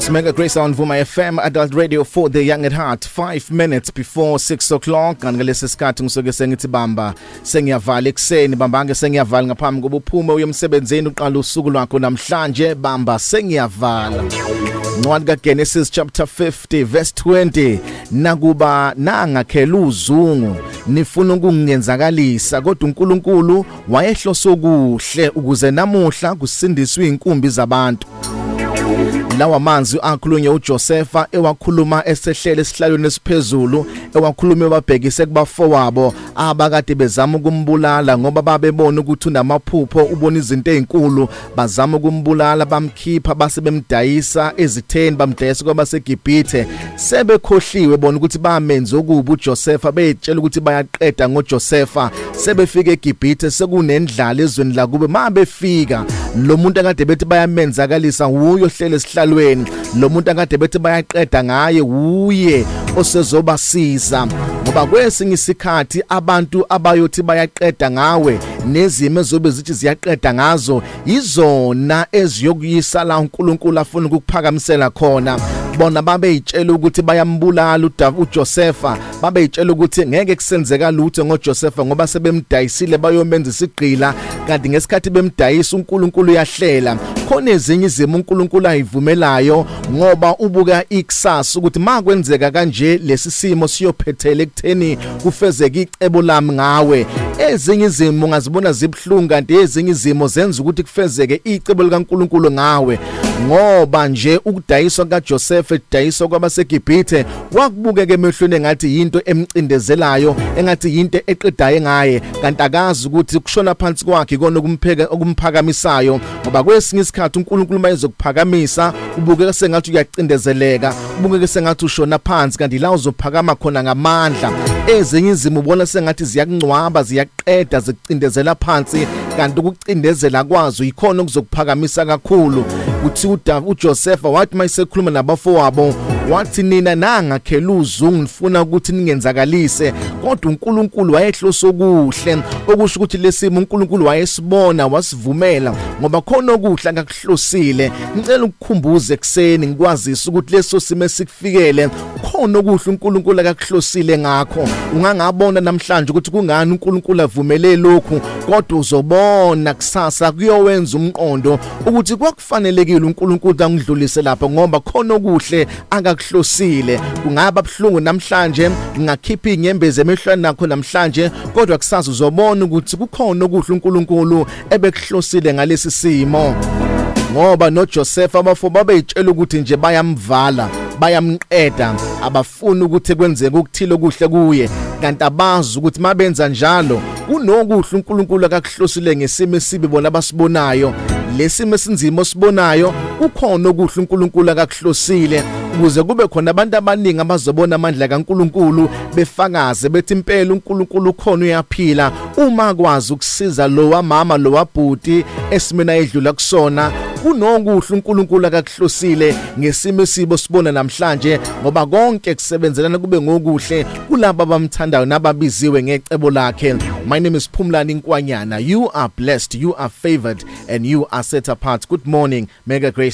Mega Grace on Vuma FM Adult Radio for the Young at Heart. 5 minutes before 6 o'clock. Ngalesi sikhathi ngisuke sengithi bamba sengiyavala ekseni bamba sengiyavala ngaphambi koba uphume uyemsebenzeni uqala usuku lwakho namhlanje bamba sengiyavala. Ncwadi kaGenesis chapter 50 verse 20 nakuba nangakhela uzungu nifuna ukungenzakalisa kodwa uNkulunkulu wayehlose okuhle ukuze namuhla kusindiswe inkumbi zabantu. Lawa manzi akhulunywe uJosepha ewakhuluma esehlele esihlalweni esiphezulu ewakhuluma ebabhekise kubafowabo abakade bezama ukumbulala ngoba babebona ukuthi unamaphupho ubona izinto ezinkulu bazama ukumbulala bamkhipha base bemdayisa ezitheni bamdayisa kwabaseGibhithe sebekhohliwe bona ukuthi bamenza okubi uJosepha betshela ukuthi bayaqeda ngoJosepha sebefika eGibhithe sekunendlala ezweni la kube mabefika lo muntu akade bethi bayamenzakalisa uyo hlele esihlalweni lo muntu akade bethi bayaqeda ngaye uye osezobasiza ngoba kwesinye isikhathi abantu abayothi bayaqeda ngawe nezimo ezobe zithi ziyaqeda ngazo izona eziyokuyisa la uNkulunkulu afuna ukukuphakamisela khona. Bona babeyitshela ukuthi bayambulala uJosepha babeyitshela ukuthi ngeke kusenzeka lutho ngoJosepha ngoba sebemdayisile bayomenza isigqila kanti ngesikhathi bemdayisa uNkulunkulu uyahlela khona ezinye izimo uNkulunkulu ayivumelayo ngoba ubuka ikusasa ukuthi makwenzeka kanje lesi simo siyophethela ekutheni kufezeke icebo lami ngawe. Ezinye izimo ungazibona zibhlungu kanti ezinye izimo zenza ukuthi kufezeke icebo likaNkulunkulu ngawe ngoba nje ukudayiswa kaJosepha edayiswa kwabaseGibhithe wakubukeke emehlweni engathi into emcindezelayo engathi into eqedayo ngaye kanti akazi ukuthi kushona phansi kwakhe ikona okumphakamisayo ngoba kwesinye isikhathi uNkulunkulu mayezokuphakamisa ubukeke sengathi uyacindezeleka ubukeke sengathi ushona phansi kanti la uzophakama khona ngamandla. Ezinye izimo ubona sengathi ziyakuncwaba ziyaqeda zicindezela phansi kanti ukucindezela kwazo ikhona okuzokuphakamisa kakhulu. Uthi uJosepha wathi mayisekhuluma nabafowabo wathi nina nangakhela uzungu nifuna ukuthi ningenzakalise kodwa uNkulunkulu wayehlose okuhle okusho ukuthi lesimo uNkulunkulu wayesibona wasivumela ngoba khona okuhle akakuhlosile. Ngicela ukukhumbuza ekseni ngikwazisa ukuthi leso simo esikufikele khona okuhle uNkulunkulu akakuhlosile ngakho. Ungangabona namhlanje ukuthi kungani uNkulunkulu avumele lokhu kodwa uzobona kusasa kuyowenza umqondo ukuthi kwakufanelekile uNkulunkulu angidlulise lapha ngoba khona okuhle akakuhlosile. Kungaba buhlungu namhlanje ngingakhipha inyembezi emehlweni nakho namhlanje kodwa kusasa uzobona ukuthi kukhona okuhle uNkulunkulu ebekuhlosile ngalesi simo ngoba noJosepha abafo babeyitshela ukuthi nje bayamvala bayamqeda abafuna ukuthi kwenzeke ukuthile okuhle kuye kanti abazi ukuthi mabenza njalo kunokuhle uNkulunkulu akakuhlosile ngesimo esibi bona abasibonayo. Lesimo esinzima osibonayo kukhona okuhle uNkulunkulu akakuhlosile ukuze kube khona abantu abaningi abazobona amandla kaNkulunkulu befakaze bethi impela uNkulunkulu ukhona uyaphila uma kwazi ukusiza lo wamama lo wabhuti esimena edlula kusona. Kunokuhle uNkulunkulu akakuhlosile ngesimo esibo sibona namhlanje ngoba konke kusebenzelana kube ngokuhle kulabo abamthandayo nababiziwe ngecebo lakhe. My name is Phumlani Nkwanyana. You are blessed, you are favored and you are set apart. Good morning, Mega Grace.